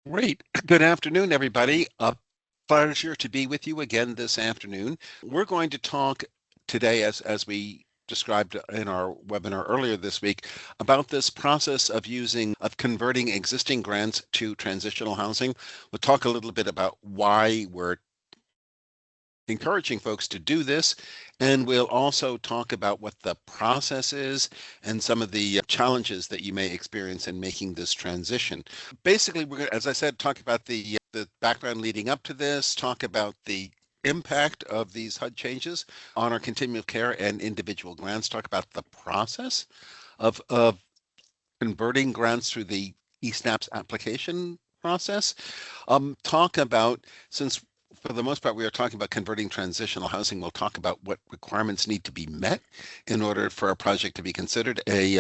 Great. Good afternoon, everybody. A pleasure to be with you again this afternoon. We're going to talk today, as we described in our webinar earlier this week, about this process of converting existing grants to transitional housing. We'll talk a little bit about why we're encouraging folks to do this, and we'll also talk about what the process is and some of the challenges that you may experience in making this transition. Basically, we're going to, as I said, talk about the background leading up to this, talk about the impact of these HUD changes on our continuum of care and individual grants, talk about the process of converting grants through the eSNAPS application process. Talk about, since for the most part we are talking about converting transitional housing, we'll talk about what requirements need to be met in order for a project to be considered a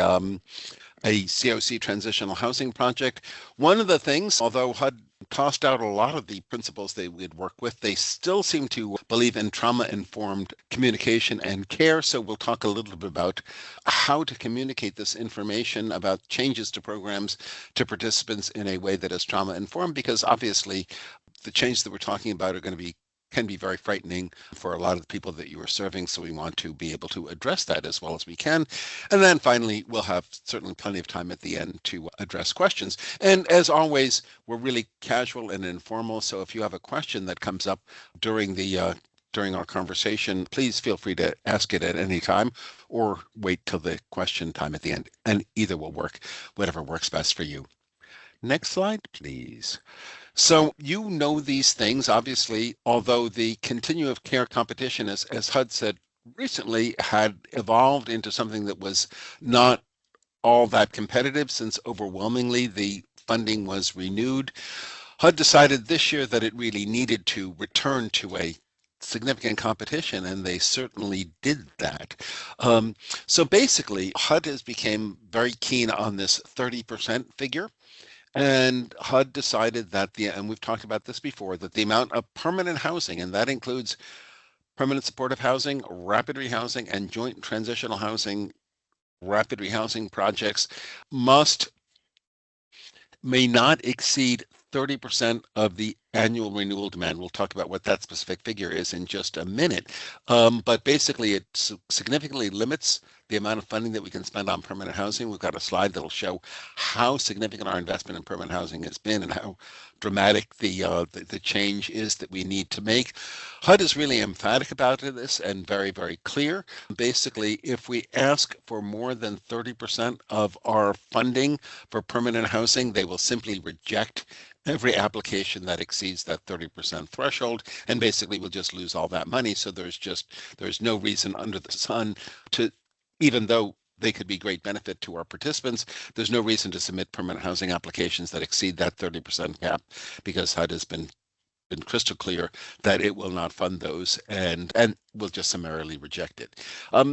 CoC transitional housing project. One of the things, although HUD tossed out a lot of the principles they would work with, they still seem to believe in trauma-informed communication and care. So we'll talk a little bit about how to communicate this information about changes to programs to participants in a way that is trauma-informed, because obviously the changes that we're talking about are going to be can be very frightening for a lot of the people that you are serving. So we want to be able to address that as well as we can. And then finally, we'll have certainly plenty of time at the end to address questions. And as always, we're really casual and informal. So if you have a question that comes up during our conversation, please feel free to ask it at any time or wait till the question time at the end. And either will work, whatever works best for you. Next slide, please. So you know these things, obviously, although the continuum of care competition, as HUD said recently, had evolved into something that was not all that competitive, since overwhelmingly the funding was renewed. HUD decided this year that it really needed to return to a significant competition, and they certainly did that. So basically, HUD has become very keen on this 30% figure. And HUD decided that and we've talked about this before, that the amount of permanent housing, and that includes permanent supportive housing, rapid rehousing, and joint transitional housing, rapid rehousing projects, may not exceed 30% of the annual renewal demand. We'll talk about what that specific figure is in just a minute. But basically, it significantly limits the amount of funding that we can spend on permanent housing. We've got a slide that'll show how significant our investment in permanent housing has been and how dramatic the change is that we need to make. HUD is really emphatic about this and very, very clear. Basically, if we ask for more than 30% of our funding for permanent housing, they will simply reject every application that exceeds that 30% threshold, and basically we'll just lose all that money. So there's no reason under the sun to, even though they could be great benefit to our participants, there's no reason to submit permanent housing applications that exceed that 30% cap, because HUD has been crystal clear that it will not fund those and will just summarily reject it.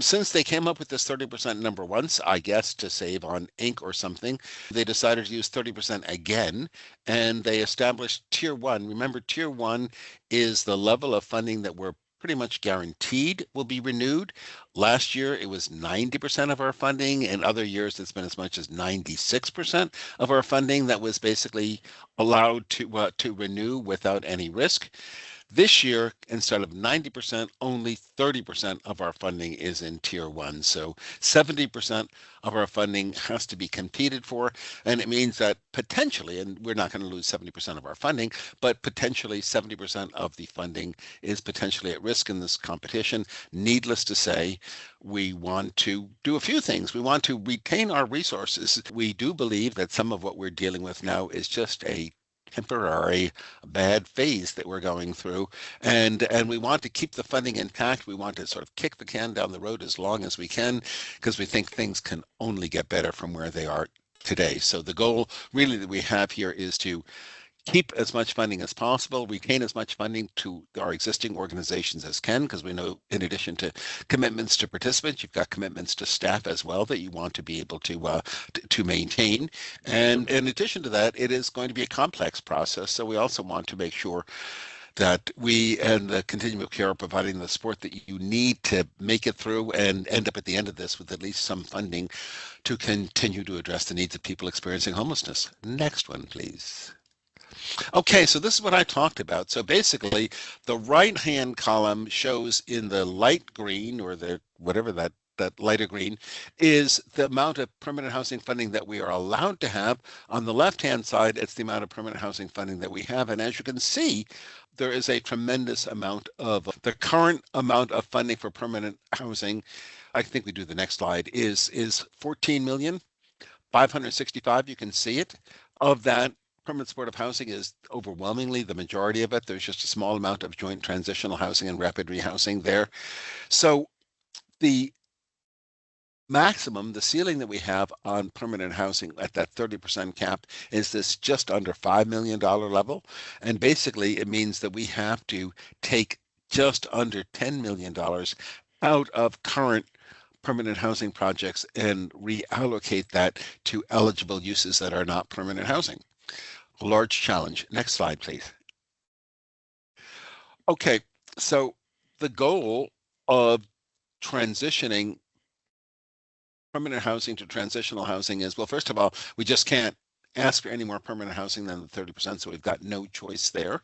Since they came up with this 30% number once, I guess to save on ink or something, they decided to use 30% again, and they established Tier 1. Remember, Tier 1 is the level of funding that we're pretty much guaranteed will be renewed. Last year, it was 90% of our funding. In other years, it's been as much as 96% of our funding that was basically allowed to renew without any risk. This year, instead of 90%, only 30% of our funding is in Tier 1. So 70% of our funding has to be competed for. And it means that potentially, and we're not going to lose 70% of our funding, but potentially 70% of the funding is potentially at risk in this competition. Needless to say, we want to do a few things. We want to retain our resources. We do believe that some of what we're dealing with now is just a temporary bad phase that we're going through, and we want to keep the funding intact. We want to sort of kick the can down the road as long as we can, because we think things can only get better from where they are today. So the goal really that we have here is to keep as much funding as possible, retain as much funding to our existing organizations as can, because we know in addition to commitments to participants, you've got commitments to staff as well that you want to be able to maintain. And in addition to that, it is going to be a complex process. So we also want to make sure that we and the continuum of care are providing the support that you need to make it through and end up at the end of this with at least some funding to continue to address the needs of people experiencing homelessness. Next one, please. Okay, so this is what I talked about. So basically, the right-hand column shows in the light green, or the whatever that lighter green is the amount of permanent housing funding that we are allowed to have. On the left-hand side, it's the amount of permanent housing funding that we have. And as you can see, there is a tremendous amount of the current amount of funding for permanent housing. I think we do the next slide is 14 million 565. You can see it. Of that, permanent supportive housing is overwhelmingly the majority of it. There's just a small amount of joint transitional housing and rapid rehousing there. So the maximum, the ceiling that we have on permanent housing at that 30% cap is this just under $5 million level. And basically, it means that we have to take just under $10 million out of current permanent housing projects and reallocate that to eligible uses that are not permanent housing. A large challenge. Next slide, please. Okay, so the goal of transitioning permanent housing to transitional housing is, well, first of all, we just can't ask for any more permanent housing than the 30%, so we've got no choice there.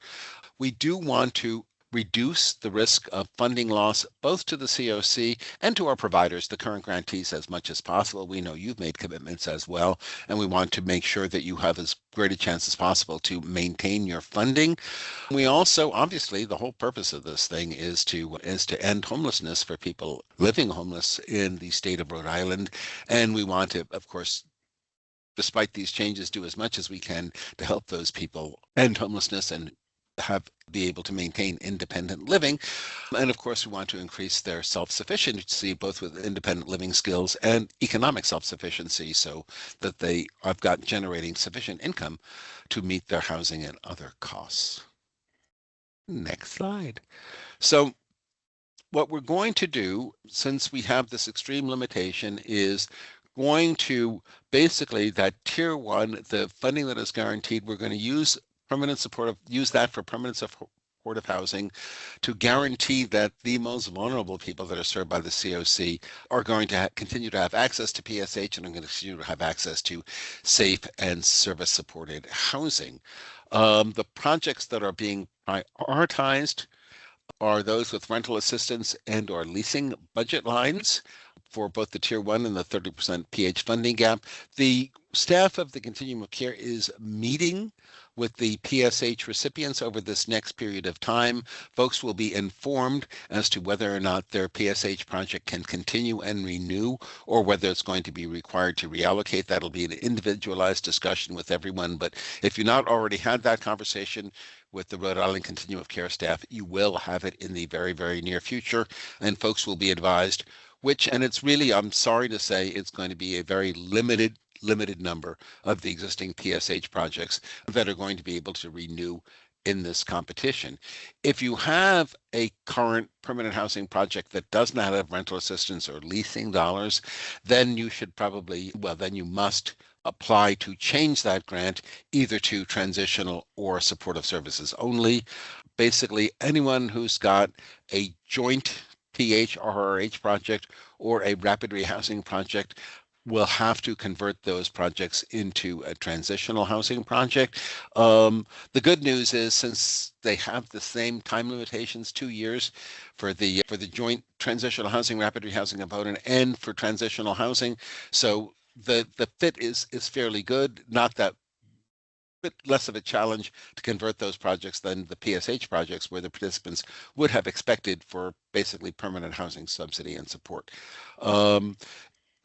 We do want to reduce the risk of funding loss, both to the CoC and to our providers, the current grantees, as much as possible. We know you've made commitments as well, and we want to make sure that you have as great a chance as possible to maintain your funding. We also, obviously, the whole purpose of this thing is to end homelessness for people living homeless in the state of Rhode Island, and we want to, of course, despite these changes, do as much as we can to help those people end homelessness and be able to maintain independent living. And of course, we want to increase their self-sufficiency, both with independent living skills and economic self-sufficiency, so that they have got generating sufficient income to meet their housing and other costs. Next slide. So what we're going to do, since we have this extreme limitation, is going to basically that tier one, the funding that is guaranteed, we're going to use that for permanent supportive housing to guarantee that the most vulnerable people that are served by the CoC are going to continue to have access to PSH and are going to continue to have access to safe and service supported housing. The projects that are being prioritized are those with rental assistance and or leasing budget lines for both the tier one and the 30% PH funding gap. The staff of the continuum of care is meeting with the PSH recipients over this next period of time. Folks will be informed as to whether or not their PSH project can continue and renew, or whether it's going to be required to reallocate. That'll be an individualized discussion with everyone. But if you've not already had that conversation with the Rhode Island Continuum of Care staff, you will have it in the very, very near future, and folks will be advised and it's really, I'm sorry to say, it's going to be a very limited number of the existing PSH projects that are going to be able to renew in this competition. If you have a current permanent housing project that does not have rental assistance or leasing dollars, then you must apply to change that grant either to transitional or supportive services only. Basically, anyone who's got a joint PH-RRH project or a rapid rehousing project will have to convert those projects into a transitional housing project. The good news is, since they have the same time limitations, 2 years for the joint transitional housing, rapid rehousing component, and for transitional housing, so the fit is fairly good. Not that bit less of a challenge to convert those projects than the PSH projects, where the participants would have expected for basically permanent housing subsidy and support.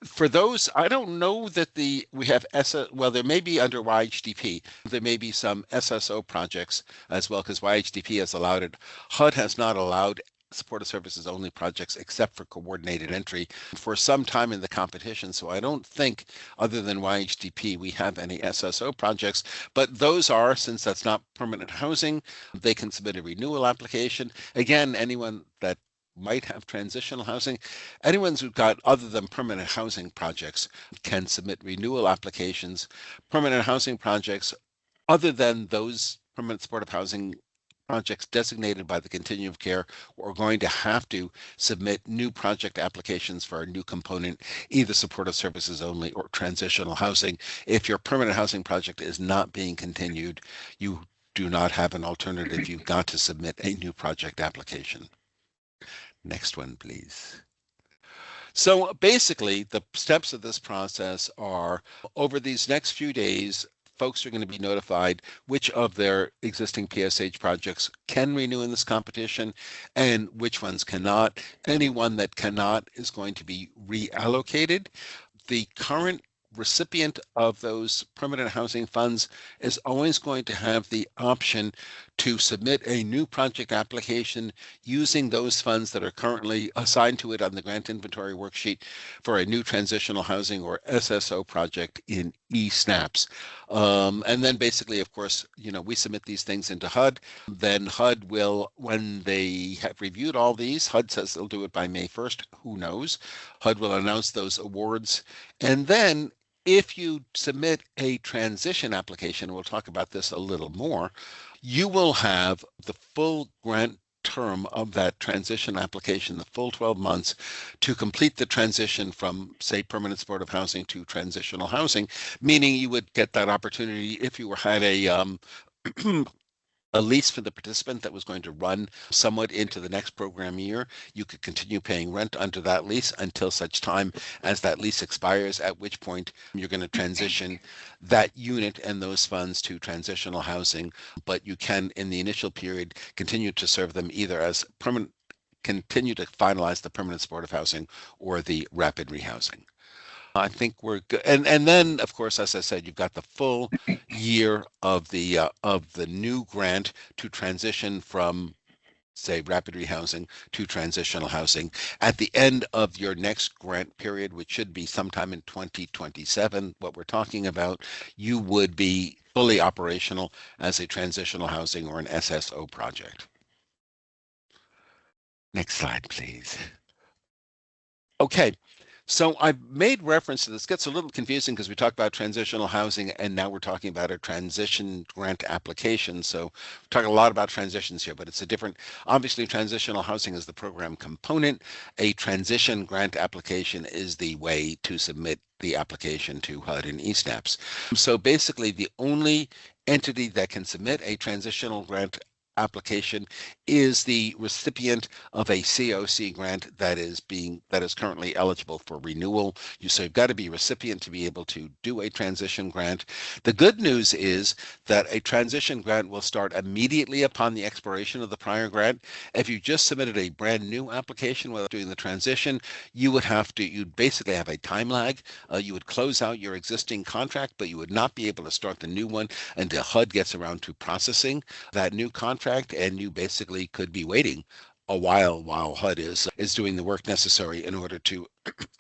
For those, I don't know that we have there may be under YHDP, there may be some SSO projects as well, because YHDP has allowed it. HUD has not allowed supportive services only projects except for coordinated entry for some time in the competition. So I don't think, other than YHDP, we have any SSO projects, but those are, since that's not permanent housing, they can submit a renewal application. Again, anyone that might have transitional housing, anyone who's got other than permanent housing projects can submit renewal applications. Permanent housing projects other than those permanent supportive housing projects designated by the continuum of care, are going to have to submit new project applications for a new component, either supportive services only or transitional housing. If your permanent housing project is not being continued, you do not have an alternative. You've got to submit a new project application. Next one, please. So basically, the steps of this process are over these next few days, folks are going to be notified which of their existing PSH projects can renew in this competition and which ones cannot. Anyone that cannot is going to be reallocated. The current recipient of those permanent housing funds is always going to have the option to submit a new project application using those funds that are currently assigned to it on the grant inventory worksheet for a new transitional housing or SSO project in eSNAPS. And then basically, of course, we submit these things into HUD. Then HUD will, when they have reviewed all these, HUD says they'll do it by May 1st. Who knows? HUD will announce those awards. And then if you submit a transition application, we'll talk about this a little more, you will have the full grant term of that transition application, the full 12 months, to complete the transition from, say, permanent supportive housing to transitional housing, meaning you would get that opportunity if you had a lease for the participant that was going to run somewhat into the next program year. You could continue paying rent under that lease until such time as that lease expires, at which point you're going to transition that unit and those funds to transitional housing. But you can, in the initial period, continue to serve them either as permanent, continue to finalize the permanent supportive housing or the rapid rehousing. I think we're good. And then, of course, as I said, you've got the full year of the new grant to transition from, say, rapid rehousing to transitional housing. At the end of your next grant period, which should be sometime in 2027, what we're talking about, you would be fully operational as a transitional housing or an SSO project. Next slide, please. Okay. So I've made reference to this. It gets a little confusing because we talk about transitional housing and now we're talking about a transition grant application. So we're talking a lot about transitions here, but it's a different, obviously transitional housing is the program component. A transition grant application is the way to submit the application to HUD and eSNAPS. So basically the only entity that can submit a transitional grant application is the recipient of a CoC grant that is currently eligible for renewal. So you've got to be a recipient to be able to do a transition grant. The good news is that a transition grant will start immediately upon the expiration of the prior grant. If you just submitted a brand new application without doing the transition, you'd basically have a time lag. You would close out your existing contract, but you would not be able to start the new one until HUD gets around to processing that new contract, and you basically could be waiting a while HUD is doing the work necessary in order to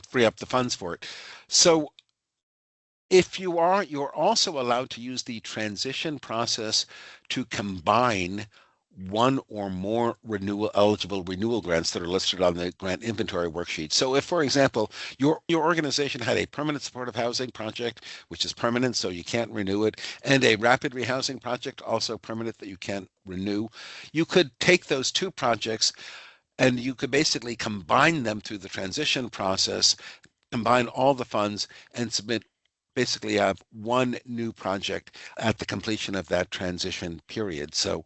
free up the funds for it. So if you're also allowed to use the transition process to combine one or more eligible renewal grants that are listed on the grant inventory worksheet. So if, for example, your organization had a permanent supportive housing project, which is permanent, so you can't renew it, and a rapid rehousing project, also permanent, that you can't renew, you could take those two projects and you could basically combine them through the transition process, combine all the funds and basically have one new project at the completion of that transition period. So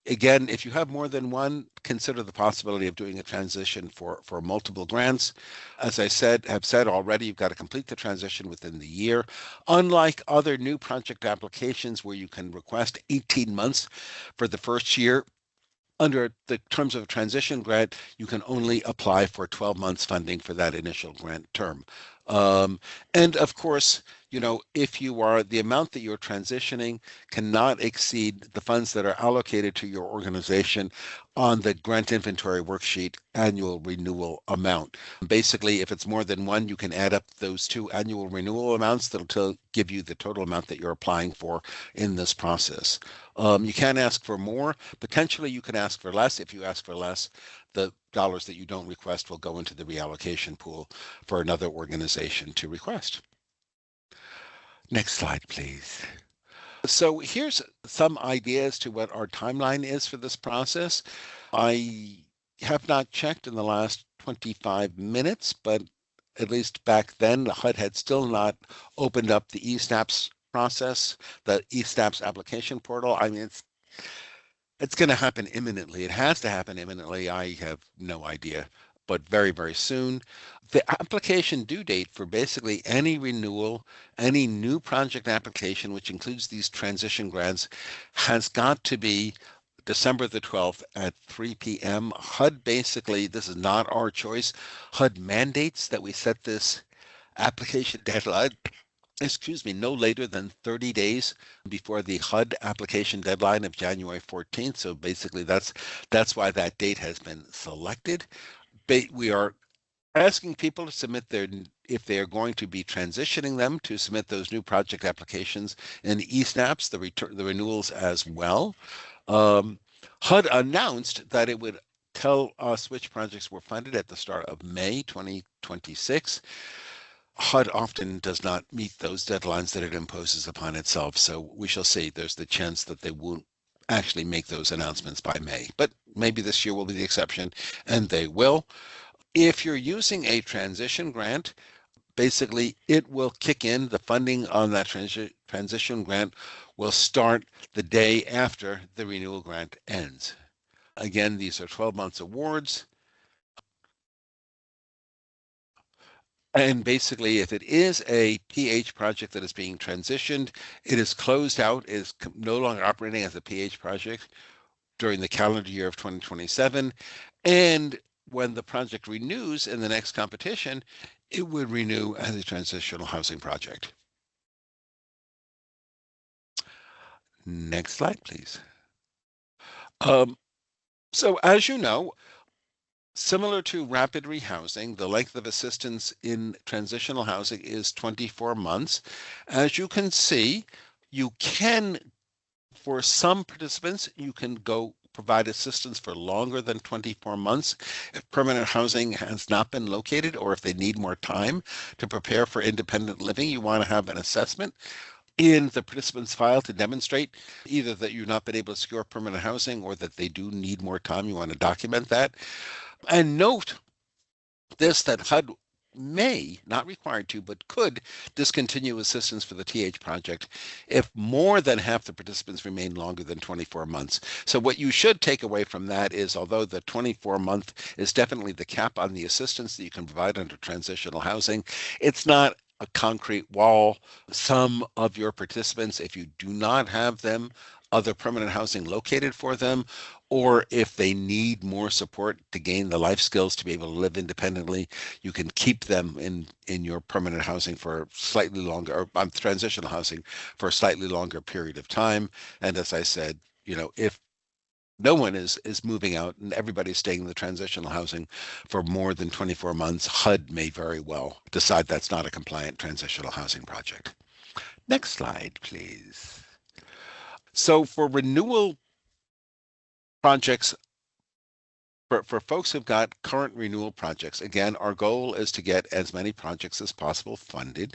again, if you have more than one, consider the possibility of doing a transition for multiple grants. As I have said already, you've got to complete the transition within the year. Unlike other new project applications where you can request 18 months for the first year, under the terms of a transition grant, you can only apply for 12 months funding for that initial grant term. And of course, if the amount that you're transitioning cannot exceed the funds that are allocated to your organization on the grant inventory worksheet annual renewal amount. Basically, if it's more than one, you can add up those two annual renewal amounts that'll give you the total amount that you're applying for in this process. You can ask for more. Potentially, you can ask for less. If you ask for less, the dollars that you don't request will go into the reallocation pool for another organization to request. Next slide, please. So here's some ideas to what our timeline is for this process. I have not checked in the last 25 minutes, but at least back then, the HUD had still not opened up the eSNAPS process, the eStaps application portal. I mean, it's going to happen imminently. It has to happen imminently. I have no idea, but very, very soon. The application due date for basically any renewal, any new project application, which includes these transition grants, has got to be December the 12th at 3 p.m. HUD basically, this is not our choice. HUD mandates that we set this application deadline, excuse me, no later than 30 days before the HUD application deadline of January 14th. So basically that's why that date has been selected. We are asking people to submit if they are going to be transitioning them, to submit those new project applications in eSnaps, the renewals as well. HUD announced that it would tell us which projects were funded at the start of May 2026. HUD often does not meet those deadlines that it imposes upon itself, so we shall see. There's the chance that they won't actually make those announcements by May, but maybe this year will be the exception, and they will. If you're using a transition grant, basically it will kick in. The funding on that transition grant will start the day after the renewal grant ends. Again, these are 12 months awards. And basically, if it is a PH project that is being transitioned, it is closed out, is no longer operating as a PH project during the calendar year of 2027. And when the project renews in the next competition, it would renew as a transitional housing project. Next slide, please. So as you know, similar to rapid rehousing, the length of assistance in transitional housing is 24 months. As you can see, for some participants, you can go provide assistance for longer than 24 months if permanent housing has not been located, or if they need more time to prepare for independent living. You want to have an assessment in the participant's file to demonstrate either that you've not been able to secure permanent housing or that they do need more time. You want to document that. And note this, that HUD may, not required to, but could discontinue assistance for the TH project if more than half the participants remain longer than 24 months. So what you should take away from that is, although the 24-month is definitely the cap on the assistance that you can provide under transitional housing, it's not a concrete wall. Some of your participants, if you do not have them, other permanent housing located for them, or if they need more support to gain the life skills to be able to live independently, you can keep them in your permanent housing for slightly longer, or transitional housing for a slightly longer period of time. And as I said, if no one is moving out and everybody's staying in the transitional housing for more than 24 months, HUD may very well decide that's not a compliant transitional housing project. Next slide, please. So for renewal projects, for folks who've got current renewal projects, again, our goal is to get as many projects as possible funded.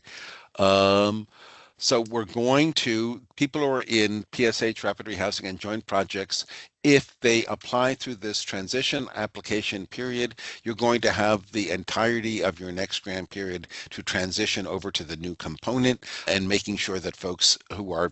So we're going to, people who are in PSH, rapid rehousing, and joint projects, if they apply through this transition application period, you're going to have the entirety of your next grant period to transition over to the new component, and making sure that folks who are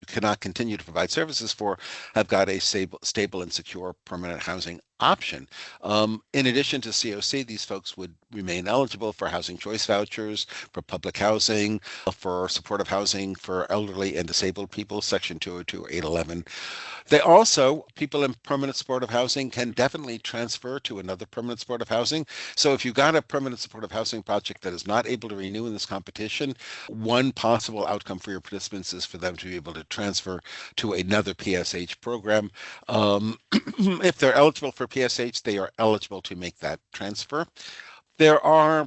cannot continue to provide services for have got a stable and secure permanent housing option. In addition to CoC, these folks would remain eligible for housing choice vouchers, for public housing, for supportive housing for elderly and disabled people, Section 202 or 811. They also, people in permanent supportive housing can definitely transfer to another permanent supportive housing. So if you got a permanent supportive housing project that is not able to renew in this competition, one possible outcome for your participants is for them to be able to transfer to another PSH program. If they're eligible for PSH, they are eligible to make that transfer. There are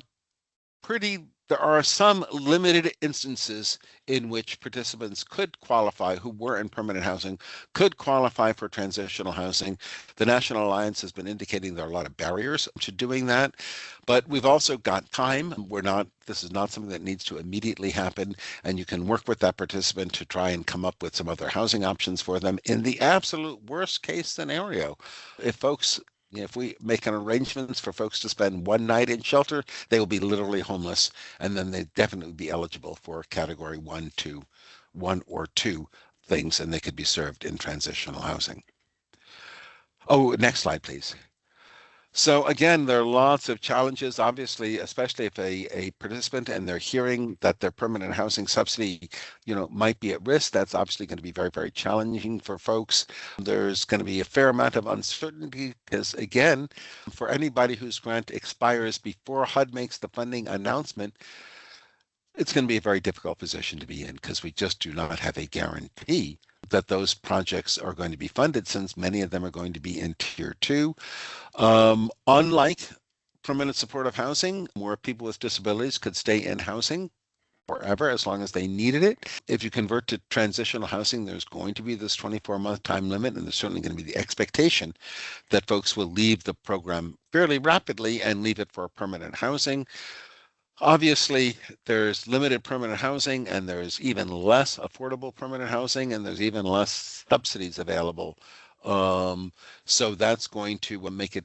some limited instances in which participants could qualify, who were in permanent housing, could qualify for transitional housing. The National Alliance has been indicating there are a lot of barriers to doing that, but we've also got time. This is not something that needs to immediately happen, and you can work with that participant to try and come up with some other housing options for them. In the absolute worst case scenario, if we make an arrangements for folks to spend one night in shelter, they will be literally homeless, and then they definitely be eligible for category 1, 2, one or two things, and they could be served in transitional housing. Oh, next slide, please. So again, there are lots of challenges, obviously, especially if a participant and they're hearing that their permanent housing subsidy, might be at risk. That's obviously going to be very, very challenging for folks. There's going to be a fair amount of uncertainty because, again, for anybody whose grant expires before HUD makes the funding announcement, it's going to be a very difficult position to be in because we just do not have a guarantee that those projects are going to be funded, since many of them are going to be in Tier 2. Unlike permanent supportive housing, where people with disabilities could stay in housing forever as long as they needed it. If you convert to transitional housing, there's going to be this 24-month time limit, and there's certainly going to be the expectation that folks will leave the program fairly rapidly and leave it for permanent housing. Obviously, there's limited permanent housing, and there's even less affordable permanent housing, and there's even less subsidies available. So that's going to make it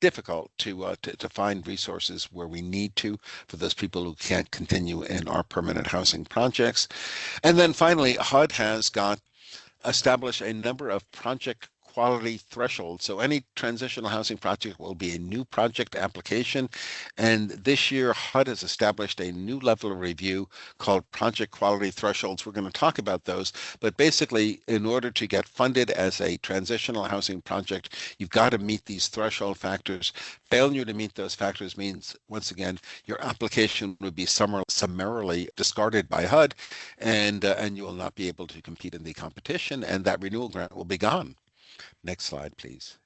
difficult to find resources where we need to for those people who can't continue in our permanent housing projects. And then finally, HUD has established a number of project quality threshold. So any transitional housing project will be a new project application. And this year, HUD has established a new level of review called project quality thresholds. We're going to talk about those. But basically, in order to get funded as a transitional housing project, you've got to meet these threshold factors. Failure to meet those factors means, once again, your application would be summarily discarded by HUD, and you will not be able to compete in the competition, and that renewal grant will be gone. Next slide, please.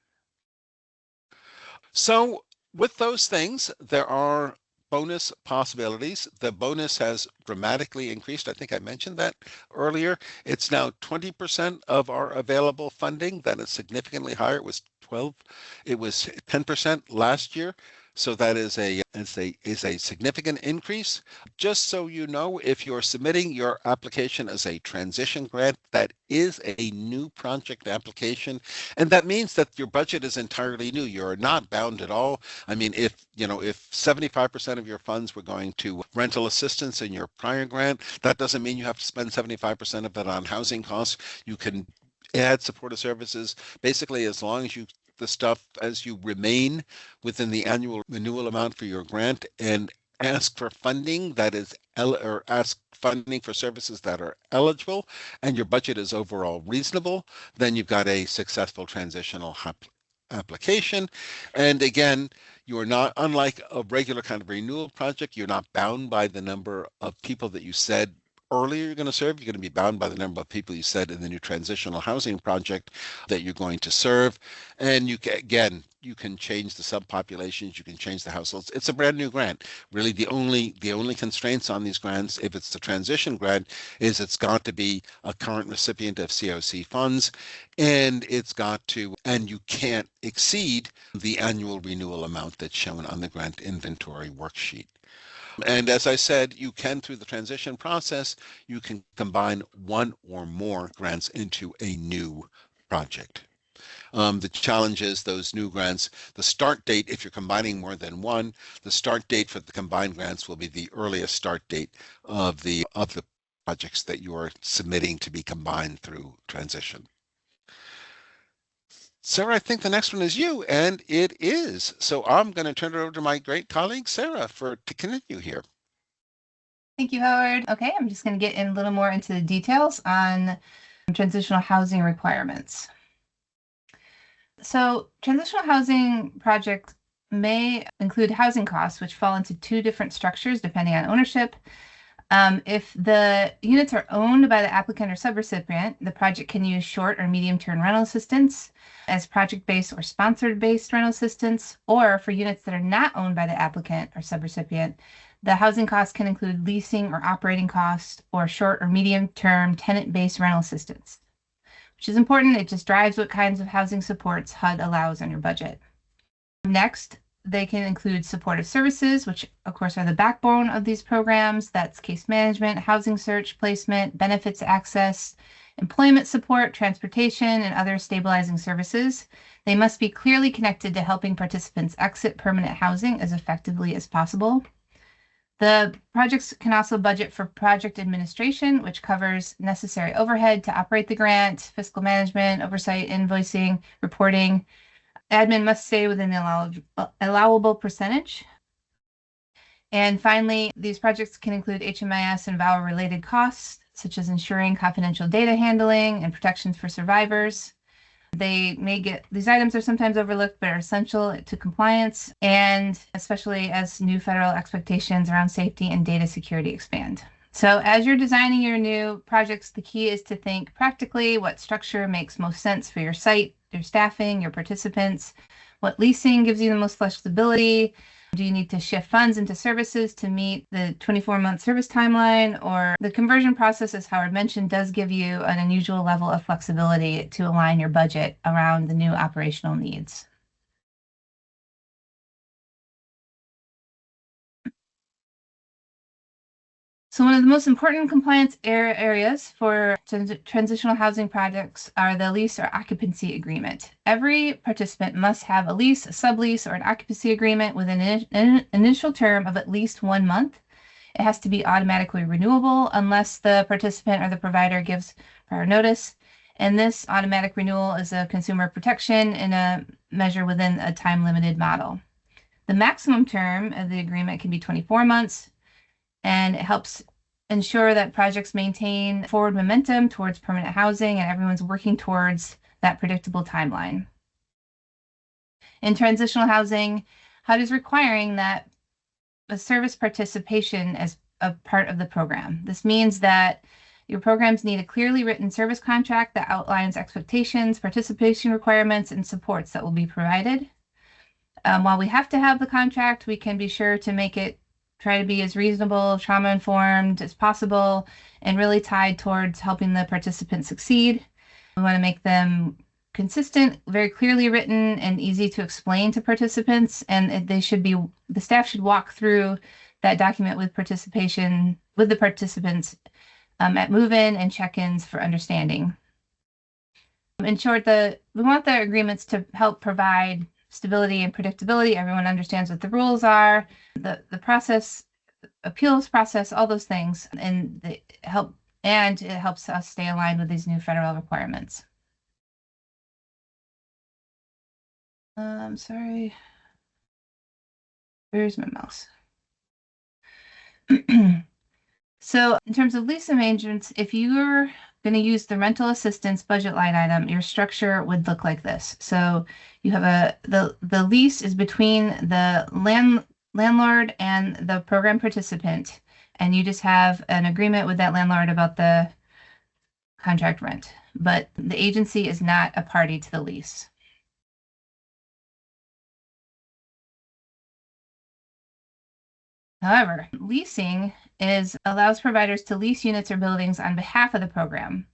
So with those things, there are bonus possibilities. The bonus has dramatically increased. I think I mentioned that earlier. It's now 20% of our available funding. That is significantly higher. It was 10% last year. So that is a significant increase. Just so you know, if you're submitting your application as a transition grant, that is a new project application. And that means that your budget is entirely new. You're not bound at all. I mean, if 75% of your funds were going to rental assistance in your prior grant, that doesn't mean you have to spend 75% of it on housing costs. You can add supportive services, basically, as long as you remain within the annual renewal amount for your grant, and ask for funding ask funding for services that are eligible, and your budget is overall reasonable, then you've got a successful transitional application. And again, you are not, unlike a regular kind of renewal project, you're not bound by the number of people that you said earlier you're going to serve. You're going to be bound by the number of people you said in the new transitional housing project that you're going to serve. And you can change the subpopulations, you can change the households. It's a brand new grant. Really, the only constraints on these grants, if it's the transition grant, is it's got to be a current recipient of CoC funds, and you can't exceed the annual renewal amount that's shown on the grant inventory worksheet. And as I said, you can, through the transition process, you can combine one or more grants into a new project. The challenge is those new grants, the start date, if you're combining more than one, the start date for the combined grants will be the earliest start date of the projects that you are submitting to be combined through transition. Sarah, I think the next one is you, and it is. So I'm going to turn it over to my great colleague, Sarah, to continue here. Thank you, Howard. Okay, I'm just going to get in a little more into the details on transitional housing requirements. So transitional housing projects may include housing costs, which fall into two different structures depending on ownership. If the units are owned by the applicant or subrecipient, the project can use short or medium-term rental assistance as project-based or sponsored-based rental assistance, or for units that are not owned by the applicant or subrecipient, the housing costs can include leasing or operating costs or short or medium-term tenant-based rental assistance, which is important. It just drives what kinds of housing supports HUD allows on your budget. Next, they can include supportive services, which of course are the backbone of these programs. That's case management, housing search, placement, benefits access, employment support, transportation, and other stabilizing services. They must be clearly connected to helping participants exit permanent housing as effectively as possible. The projects can also budget for project administration, which covers necessary overhead to operate the grant, fiscal management, oversight, invoicing, reporting. Admin must stay within the allowable percentage. And finally, these projects can include HMIS and VAWA-related costs, such as ensuring confidential data handling and protections for survivors. These items are sometimes overlooked, but are essential to compliance, and especially as new federal expectations around safety and data security expand. So as you're designing your new projects, the key is to think practically what structure makes most sense for your site, your staffing, your participants, what leasing gives you the most flexibility. Do you need to shift funds into services to meet the 24-month service timeline? Or the conversion process, as Howard mentioned, does give you an unusual level of flexibility to align your budget around the new operational needs. So one of the most important compliance areas for transitional housing projects are the lease or occupancy agreement. Every participant must have a lease, a sublease, or an occupancy agreement with an initial term of at least 1 month. It has to be automatically renewable unless the participant or the provider gives prior notice. And this automatic renewal is a consumer protection and a measure within a time-limited model. The maximum term of the agreement can be 24 months. And it helps ensure that projects maintain forward momentum towards permanent housing and everyone's working towards that predictable timeline. In transitional housing, HUD is requiring that a service participation as a part of the program. This means that your programs need a clearly written service contract that outlines expectations, participation requirements, and supports that will be provided. While we have to have the contract, we can be sure to try to be as reasonable, trauma-informed as possible, and really tied towards helping the participants succeed. We want to make them consistent, very clearly written, and easy to explain to participants. And the staff should walk through that document with the participants at move-in and check-ins for understanding. In short, we want the agreements to help provide stability and predictability. Everyone understands what the rules are, the process, appeals process, all those things, and it helps us stay aligned with these new federal requirements. Sorry. Where's my mouse? So in terms of lease arrangements, if you're going to use the rental assistance budget line item, your structure would look like this. So you have the lease is between the landlord and the program participant, and you just have an agreement with that landlord about the contract rent, but the agency is not a party to the lease. However, leasing allows providers to lease units or buildings on behalf of the program.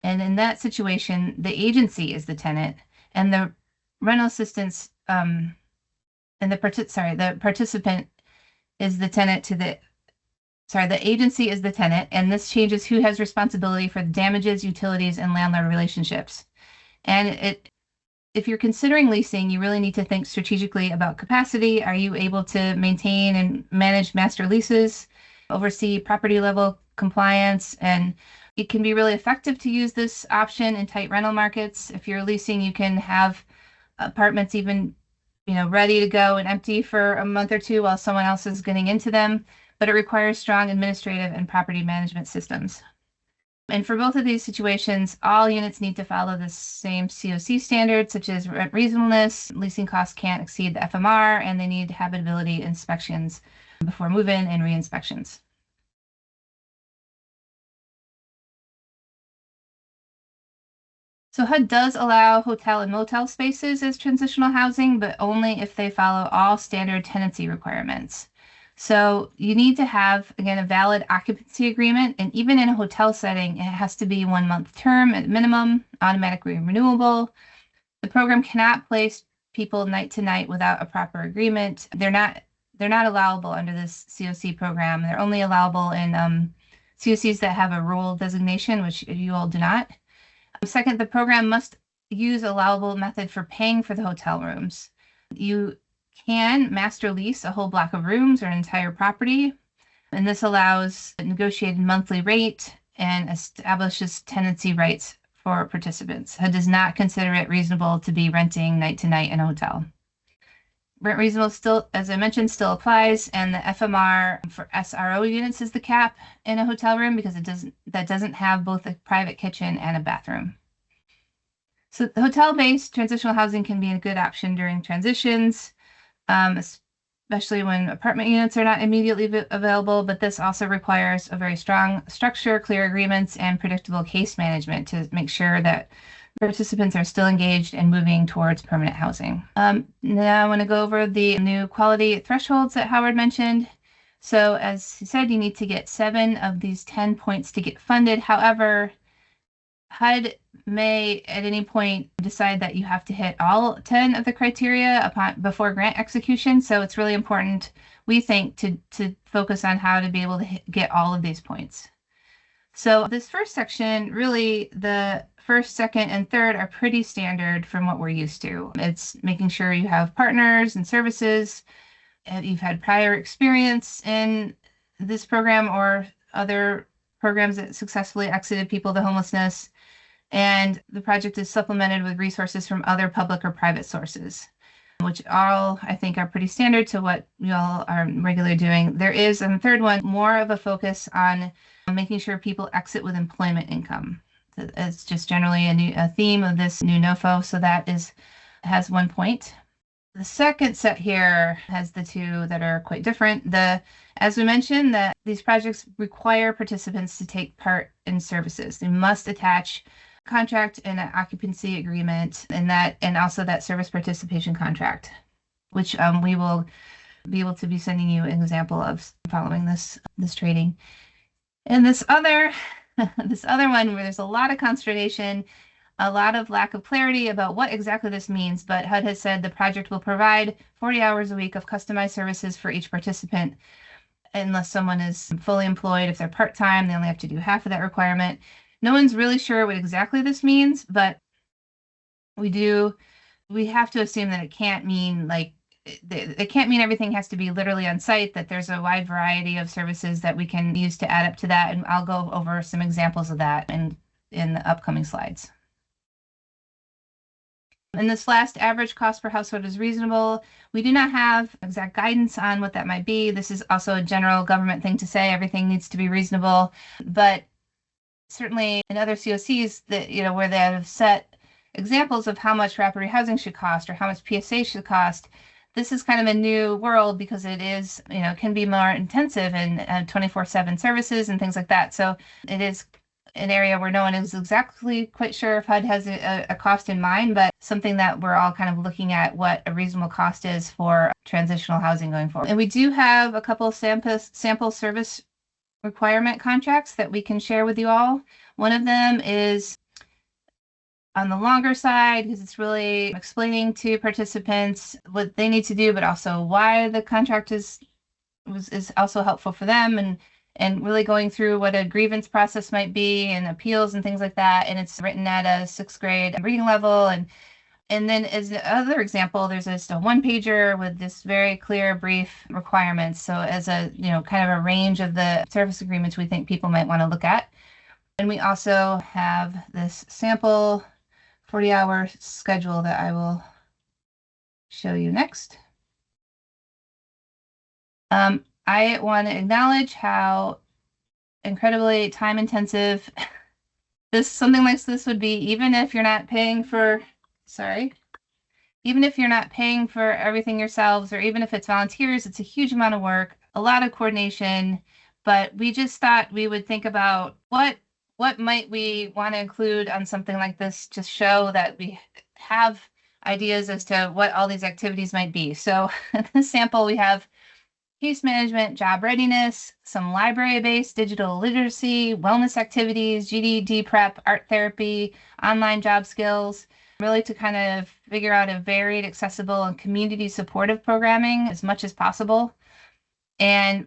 And in that situation, the agency is the tenant, and the rental assistance and the participant is the tenant the agency is the tenant, and this changes who has responsibility for the damages, utilities, and landlord relationships. And if you're considering leasing, you really need to think strategically about capacity. Are you able to maintain and manage master leases, oversee property level compliance? And it can be really effective to use this option in tight rental markets. If you're leasing, you can have apartments even, ready to go and empty for a month or two while someone else is getting into them, but it requires strong administrative and property management systems. And for both of these situations, all units need to follow the same CoC standards, such as reasonableness. Leasing costs can't exceed the FMR, and they need habitability inspections before move-in and re-inspections. So HUD does allow hotel and motel spaces as transitional housing, but only if they follow all standard tenancy requirements. So you need to have, again, a valid occupancy agreement. And even in a hotel setting, it has to be 1 month term at minimum, automatically renewable. The program cannot place people night to night without a proper agreement. They're not allowable under this CoC program. They're only allowable in CoCs that have a rural designation, which you all do not. Second, the program must use allowable method for paying for the hotel rooms. You can master lease a whole block of rooms or an entire property. And this allows a negotiated monthly rate and establishes tenancy rights for participants. HUD does not consider it reasonable to be renting night to night in a hotel. Rent reasonable still, as I mentioned, still applies, and the FMR for SRO units is the cap in a hotel room because that doesn't have both a private kitchen and a bathroom. So the hotel-based transitional housing can be a good option during transitions, especially when apartment units are not immediately available, but this also requires a very strong structure, clear agreements, and predictable case management to make sure that participants are still engaged and moving towards permanent housing. Now I want to go over the new quality thresholds that Howard mentioned. So as he said, you need to get 7 of these 10 points to get funded. However, HUD may at any point decide that you have to hit all 10 of the criteria before grant execution. So it's really important, we think, to focus on how to be able to get all of these points. So this first section, really the first, second, and third are pretty standard from what we're used to. It's making sure you have partners and services, and you've had prior experience in this program or other programs that successfully exited people to homelessness. And the project is supplemented with resources from other public or private sources, which all I think are pretty standard to what we all are regularly doing. There is, on the third one, more of a focus on making sure people exit with employment income. It's just generally a theme of this new NOFO, so that has 1 point. The second set here has the 2 that are quite different. As we mentioned, that these projects require participants to take part in services. They must attach contract and an occupancy agreement, and also that service participation contract, which we will be able to be sending you an example of following this training. And this other one where there's a lot of consternation, a lot of lack of clarity about what exactly this means, but HUD has said the project will provide 40 hours a week of customized services for each participant, unless someone is fully employed. If they're part-time, they only have to do half of that requirement. No one's really sure what exactly this means, but we have to assume that it can't mean it can't mean everything has to be literally on site, that there's a wide variety of services that we can use to add up to that. And I'll go over some examples of that in the upcoming slides. And this last, average cost per household is reasonable. We do not have exact guidance on what that might be. This is also a general government thing to say, everything needs to be reasonable, but certainly in other CoCs that, where they have set examples of how much rapid rehousing should cost or how much PSA should cost, this is kind of a new world because it is, can be more intensive and 24/7 services and things like that. So it is an area where no one is exactly quite sure if HUD has a cost in mind, but something that we're all kind of looking at what a reasonable cost is for transitional housing going forward. And we do have a couple of sample service requirement contracts that we can share with you all. One of them is on the longer side because it's really explaining to participants what they need to do, but also why the contract is also helpful for them, and really going through what a grievance process might be and appeals and things like that. And it's written at a 6th grade reading level. And then as another example, there's just a 1-pager with this very clear, brief requirements. So as a, kind of a range of the service agreements we think people might want to look at. And we also have this sample 40-hour schedule that I will show you next. I want to acknowledge how incredibly time intensive something like this would be, even if you're not paying for everything yourselves, or even if it's volunteers. It's a huge amount of work, a lot of coordination, but we just thought we would think about what might we want to include on something like this to show that we have ideas as to what all these activities might be. So in this sample, we have case management, job readiness, some library-based digital literacy, wellness activities, GED prep, art therapy, online job skills, really to kind of figure out a varied, accessible, and community supportive programming as much as possible. And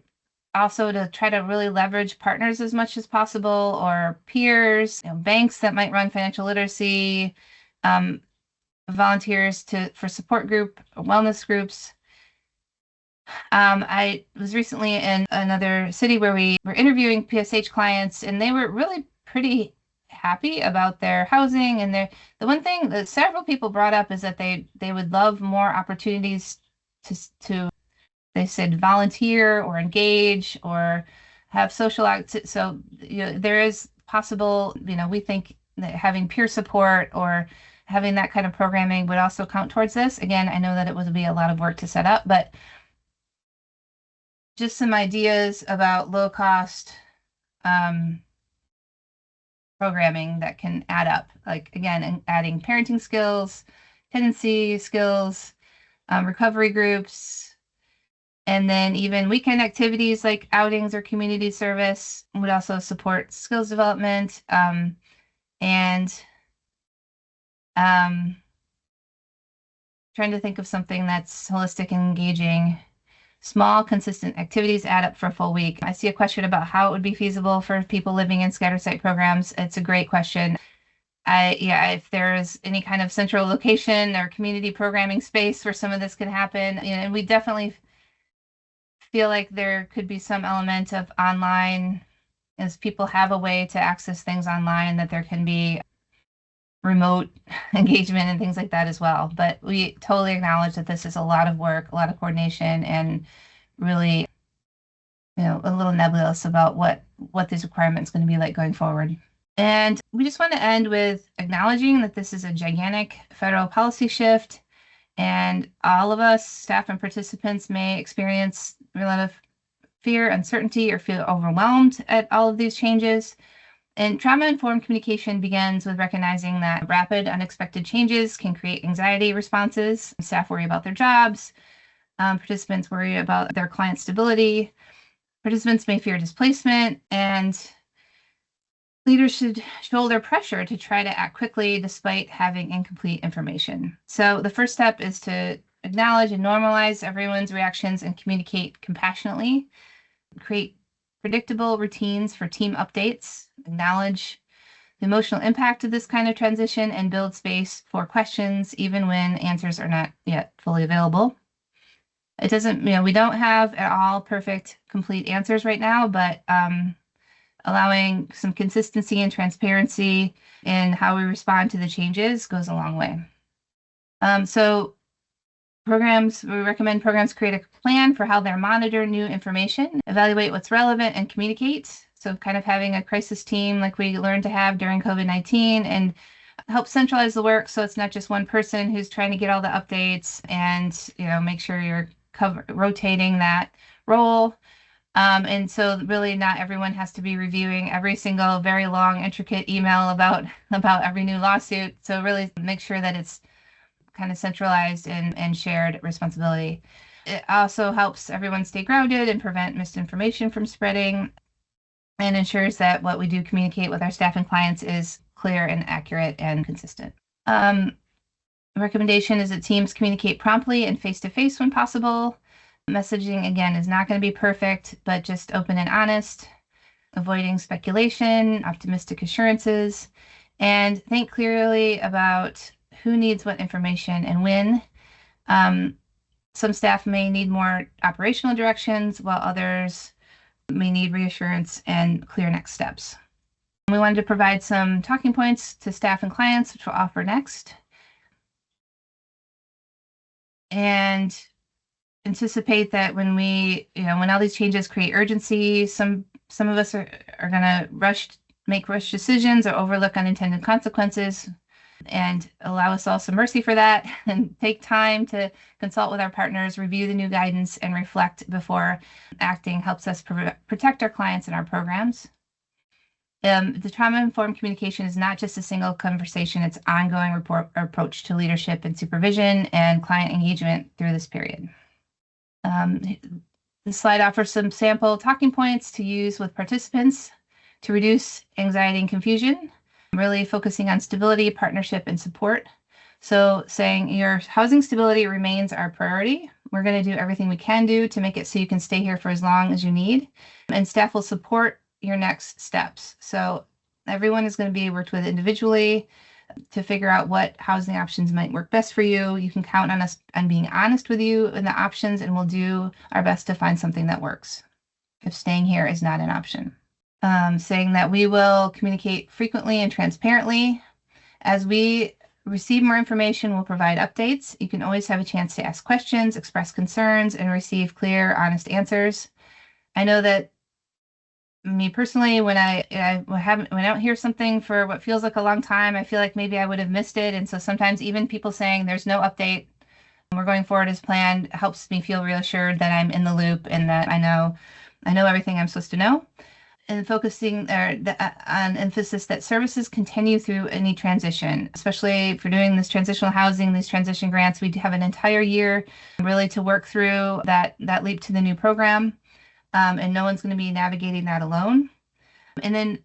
also to try to really leverage partners as much as possible, or peers, banks that might run financial literacy, volunteers for support group, wellness groups, I was recently in another city where we were interviewing PSH clients, and they were really pretty happy about their housing. And the one thing that several people brought up is that they would love more opportunities to they said volunteer or engage or have social acts. So there is possible, we think that having peer support or having that kind of programming would also count towards this. Again, I know that it would be a lot of work to set up, but just some ideas about low cost programming that can add up. Like, again, adding parenting skills, tenancy skills, recovery groups, and then even weekend activities like outings or community service would also support skills development. And trying to think of something that's holistic and engaging. Small, consistent activities add up for a full week. I see a question about how it would be feasible for people living in scattered site programs. It's a great question. If there's any kind of central location or community programming space where some of this could happen, and we definitely feel like there could be some element of online, as people have a way to access things online, that there can be remote engagement and things like that as well. But we totally acknowledge that this is a lot of work, a lot of coordination, and really, a little nebulous about what these requirements are going to be like going forward. And we just want to end with acknowledging that this is a gigantic federal policy shift, and all of us, staff and participants, may experience a lot of fear, uncertainty, or feel overwhelmed at all of these changes. And trauma-informed communication begins with recognizing that rapid, unexpected changes can create anxiety responses. Staff worry about their jobs. Participants worry about their client stability. Participants may fear displacement, and leaders should shoulder pressure to try to act quickly despite having incomplete information. So the first step is to acknowledge and normalize everyone's reactions and communicate compassionately. Create predictable routines for team updates, acknowledge the emotional impact of this kind of transition, and build space for questions even when answers are not yet fully available. It doesn't, we don't have at all perfect, complete answers right now, but allowing some consistency and transparency in how we respond to the changes goes a long way. So we recommend programs create a plan for how they monitor new information, evaluate what's relevant, and communicate. So kind of having a crisis team like we learned to have during COVID-19, and help centralize the work so it's not just one person who's trying to get all the updates, and make sure you're rotating that role. And so really not everyone has to be reviewing every single very long, intricate email about every new lawsuit. So really make sure that it's kind of centralized and shared responsibility. It also helps everyone stay grounded and prevent misinformation from spreading, and ensures that what we do communicate with our staff and clients is clear and accurate and consistent. Recommendation is that teams communicate promptly and face-to-face when possible. Messaging, again, is not going to be perfect, but just open and honest, avoiding speculation, optimistic assurances, and think clearly about who needs what information and when. Some staff may need more operational directions, while others may need reassurance and clear next steps. We wanted to provide some talking points to staff and clients, which we'll offer next. And anticipate that when all these changes create urgency, some of us are going to make rush decisions or overlook unintended consequences, and allow us all some mercy for that, and take time to consult with our partners, review the new guidance, and reflect before acting helps us protect our clients and our programs. The trauma-informed communication is not just a single conversation, it's ongoing approach to leadership and supervision and client engagement through this period. This slide offers some sample talking points to use with participants to reduce anxiety and confusion, really focusing on stability, partnership, and support. So saying your housing stability remains our priority. We're going to do everything we can do to make it so you can stay here for as long as you need, and staff will support your next steps. So everyone is going to be worked with individually. to figure out what housing options might work best for you. You can count on us on being honest with you in the options, and we'll do our best to find something that works if staying here is not an option. Saying that we will communicate frequently and transparently. As we receive more information, we'll provide updates. You can always have a chance to ask questions, express concerns, and receive clear, honest answers. I know that me personally, when I don't hear something for what feels like a long time, I feel like maybe I would have missed it. And so sometimes even people saying there's no update, we're going forward as planned, helps me feel reassured that I'm in the loop and that I know everything I'm supposed to know. And focusing on emphasis that services continue through any transition, especially for doing this transitional housing, these transition grants. We have an entire year really to work through that leap to the new program. And no one's going to be navigating that alone. And then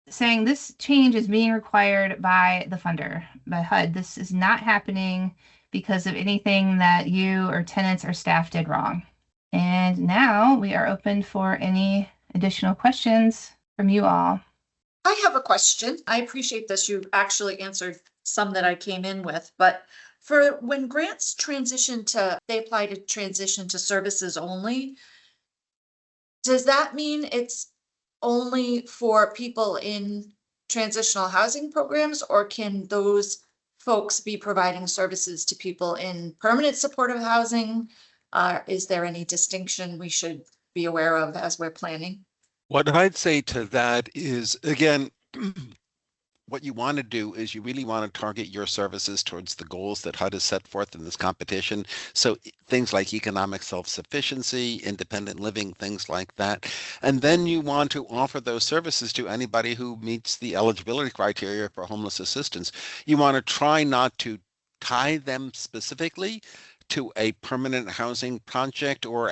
saying this change is being required by the funder, by HUD. This is not happening because of anything that you or tenants or staff did wrong. And now we are open for any additional questions from you all. I have a question. I appreciate this. You actually answered some that I came in with, but for when grants they apply to transition to services only, does that mean it's only for people in transitional housing programs, or can those folks be providing services to people in permanent supportive housing? Is there any distinction we should be aware of as we're planning? What I'd say to that is, again, what you want to do is you really want to target your services towards the goals that HUD has set forth in this competition. So things like economic self-sufficiency, independent living, things like that. And then you want to offer those services to anybody who meets the eligibility criteria for homeless assistance. You want to try not to tie them specifically to a permanent housing project or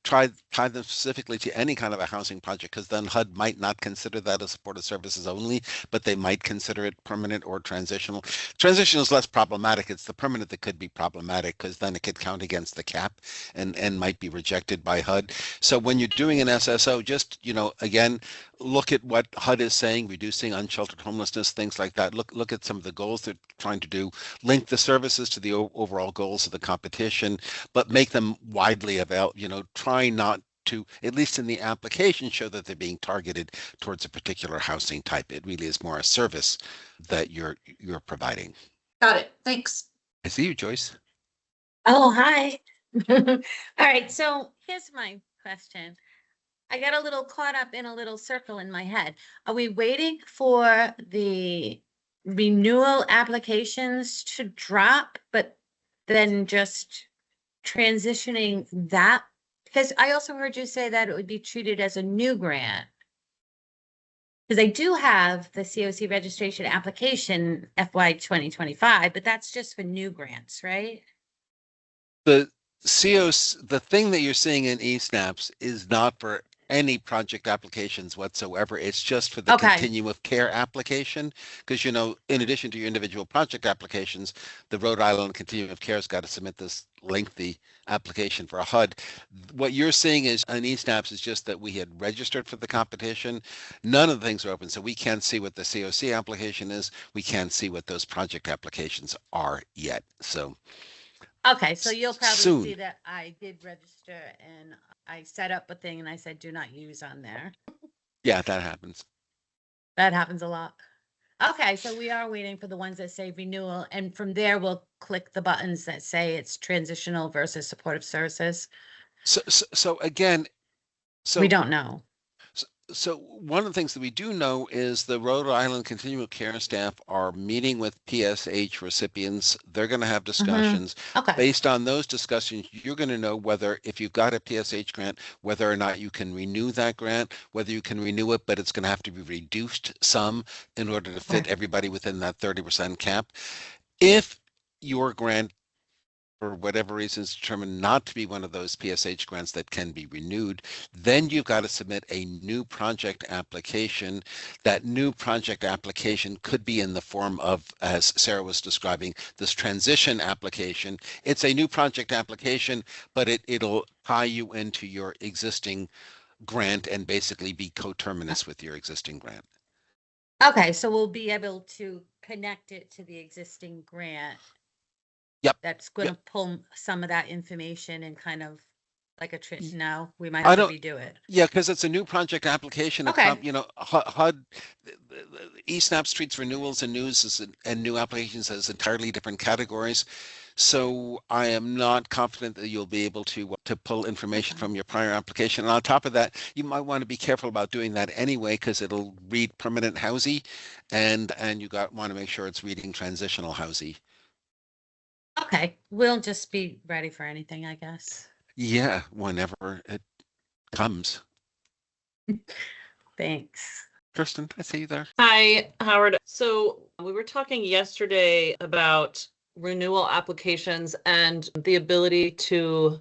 tie them specifically to any kind of a housing project, because then HUD might not consider that as supportive services only, but they might consider it permanent or transitional. Transitional is less problematic. It's the permanent that could be problematic, because then it could count against the cap and might be rejected by HUD. So when you're doing an SSO, just, again, look at what HUD is saying, reducing unsheltered homelessness, things like that. Look at some of the goals they're trying to do, link the services to the overall goals of the competition, but make them widely available. Try not to, at least in the application, show that they're being targeted towards a particular housing type. It really is more a service that you're providing. Got it. Thanks. I see you, Joyce. Oh, hi. All right. So here's my question. I got a little caught up in a little circle in my head. Are we waiting for the renewal applications to drop, but then just transitioning that? Because I also heard you say that it would be treated as a new grant. Because I do have the CoC registration application FY 2025, but that's just for new grants, right? The thing that you're seeing in eSNAPs is not for any project applications whatsoever. It's just for the continuum of care application, because in addition to your individual project applications, the Rhode Island continuum of care has got to submit this lengthy application for a HUD. What you're seeing is on eSNAPs is just that we had registered for the competition. None of the things are open, so we can't see what the CoC application is. We can't see what those project applications are yet. So okay, so you'll probably soon see that I did register and I set up a thing and I said, do not use on there. Yeah, that happens. That happens a lot. Okay, so we are waiting for the ones that say renewal, and from there we'll click the buttons that say it's transitional versus supportive services. So again, we don't know. So one of the things that we do know is the Rhode Island Continuum of Care staff are meeting with PSH recipients. They're going to have discussions. Okay. Based on those discussions, you're going to know whether, if you've got a PSH grant, whether or not you can renew that grant, whether you can renew it, but it's going to have to be reduced some in order to fit everybody within that 30% cap. If your grant, for whatever reason, is determined not to be one of those PSH grants that can be renewed, then you've got to submit a new project application. That new project application could be in the form of, as Sarah was describing, this transition application. It's a new project application, but it'll tie you into your existing grant and basically be coterminous with your existing grant. Okay, so we'll be able to connect it to the existing grant. Yep. That's going to pull some of that information and kind of like a Trish. No, we might I have to don't- redo it. Yeah, because it's a new project application. Okay. You know, HUD, eSNAPS treats renewals and news and new applications as entirely different categories. So I am not confident that you'll be able to pull information from your prior application. And on top of that, you might want to be careful about doing that anyway, because it'll read permanent housing, and you want to make sure it's reading transitional housing. Okay, we'll just be ready for anything, I guess. Yeah, whenever it comes. Thanks. Kirsten, I see you there. Hi, Howard. So we were talking yesterday about renewal applications and the ability to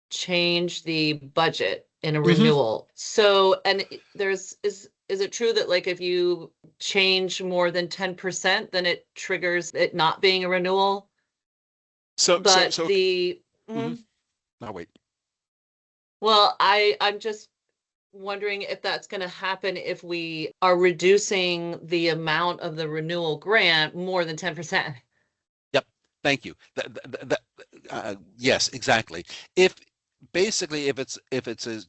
change the budget in a renewal. So, and is it true that like if you change more than 10%, then it triggers it not being a renewal? But the Oh, wait. Well, I'm just wondering if that's going to happen if we are reducing the amount of the renewal grant more than 10%. Yep. Thank you. Yes, exactly. If it's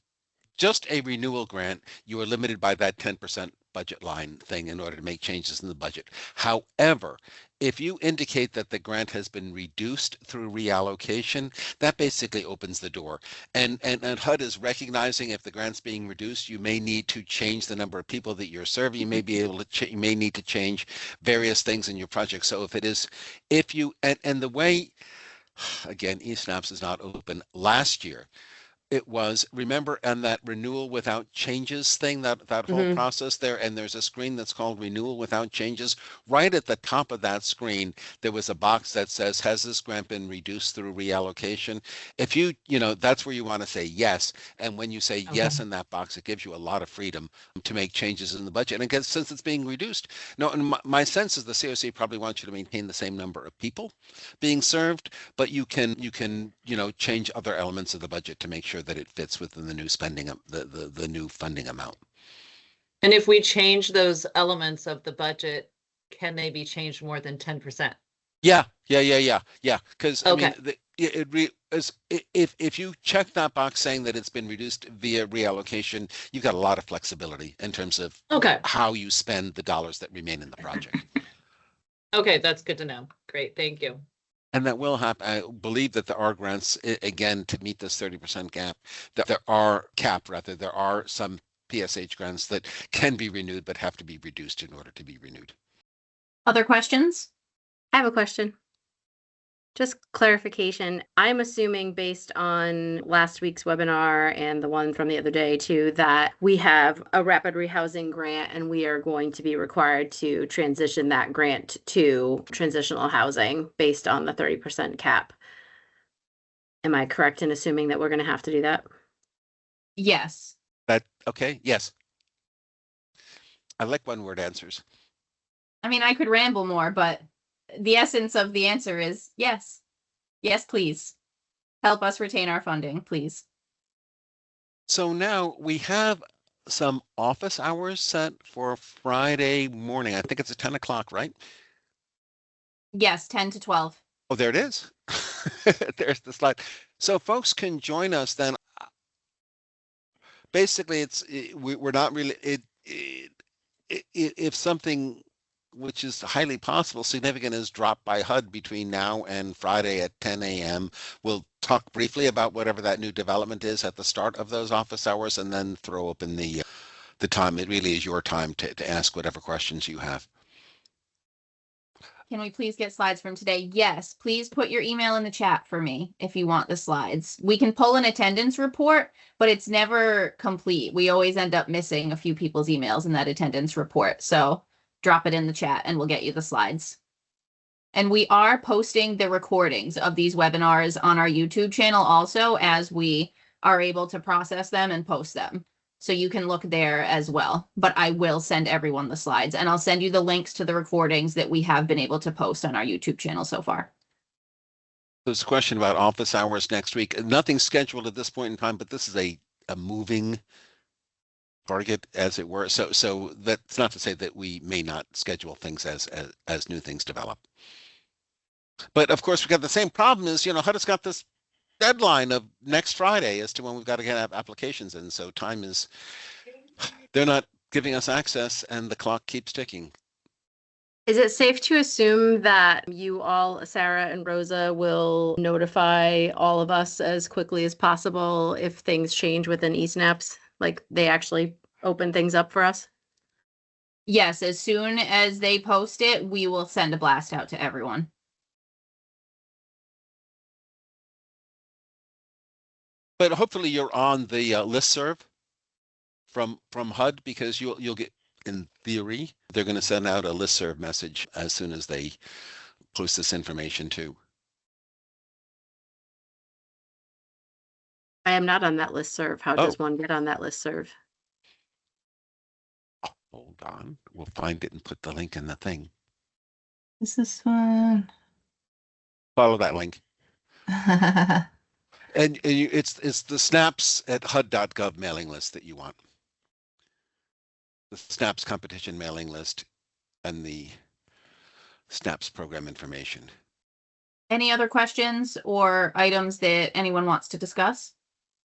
just a renewal grant, you are limited by that 10% budget line thing in order to make changes in the budget. However, if you indicate that the grant has been reduced through reallocation, that basically opens the door. And HUD is recognizing if the grant's being reduced, you may need to change the number of people that you're serving. You may be able to you may need to change various things in your project. So and the way, again, eSNAPS is not open. Last year, it was, remember, and that renewal without changes thing, that whole process there, and there's a screen that's called renewal without changes. Right at the top of that screen, there was a box that says, has this grant been reduced through reallocation? If that's where you want to say yes. And when you say yes in that box, it gives you a lot of freedom to make changes in the budget. And again, since it's being reduced, no, and my sense is the CoC probably wants you to maintain the same number of people being served, but you can change other elements of the budget to make sure that it fits within the new spending, the new funding amount. And if we change those elements of the budget, can they be changed more than 10%? Yeah. Because I mean, if you check that box saying that it's been reduced via reallocation, you've got a lot of flexibility in terms of how you spend the dollars that remain in the project. Okay, that's good to know. Great, thank you. And that will happen. I believe that there are grants, again, to meet this 30% gap, that there are some PSH grants that can be renewed, but have to be reduced in order to be renewed. Other questions? I have a question. Just clarification. I'm assuming based on last week's webinar and the one from the other day too, that we have a rapid rehousing grant and we are going to be required to transition that grant to transitional housing based on the 30% cap. Am I correct in assuming that we're going to have to do that? Yes. Okay? Yes. I like one-word answers. I mean, I could ramble more, but the essence of the answer is yes. Yes, please. Help us retain our funding, please. So now we have some office hours set for Friday morning. I think it's at 10 o'clock, right? Yes, 10 to 12. Oh, there it is. There's the slide. So folks can join us then. Basically, we're not really, if something which is highly possible, significant is dropped by HUD between now and Friday at 10 a.m. We'll talk briefly about whatever that new development is at the start of those office hours and then throw open the time. It really is your time to ask whatever questions you have. Can we please get slides from today? Yes, please put your email in the chat for me if you want the slides. We can pull an attendance report, but it's never complete. We always end up missing a few people's emails in that attendance report. So drop it in the chat and we'll get you the slides. And we are posting the recordings of these webinars on our YouTube channel also as we are able to process them and post them. So you can look there as well, but I will send everyone the slides and I'll send you the links to the recordings that we have been able to post on our YouTube channel so far. There's a question about office hours next week. Nothing scheduled at this point in time, but this is a moving target, as it were. So that's not to say that we may not schedule things as new things develop. But of course, we got the same problem is, HUD's got this deadline of next Friday as to when we've got to get applications in. So they're not giving us access and the clock keeps ticking. Is it safe to assume that you all, Sarah and Rosa, will notify all of us as quickly as possible if things change within eSnaps? Like they actually open things up for us? Yes, as soon as they post it, we will send a blast out to everyone. But hopefully you're on the listserv from HUD, because you'll get, in theory, they're going to send out a listserv message as soon as they post this information too. I am not on that listserv. How does one get on that listserv? Hold on, we'll find it and put the link in the thing. Is this one? Follow that link. And it's the snaps at HUD.gov mailing list that you want. The snaps competition mailing list and the snaps program information. Any other questions or items that anyone wants to discuss?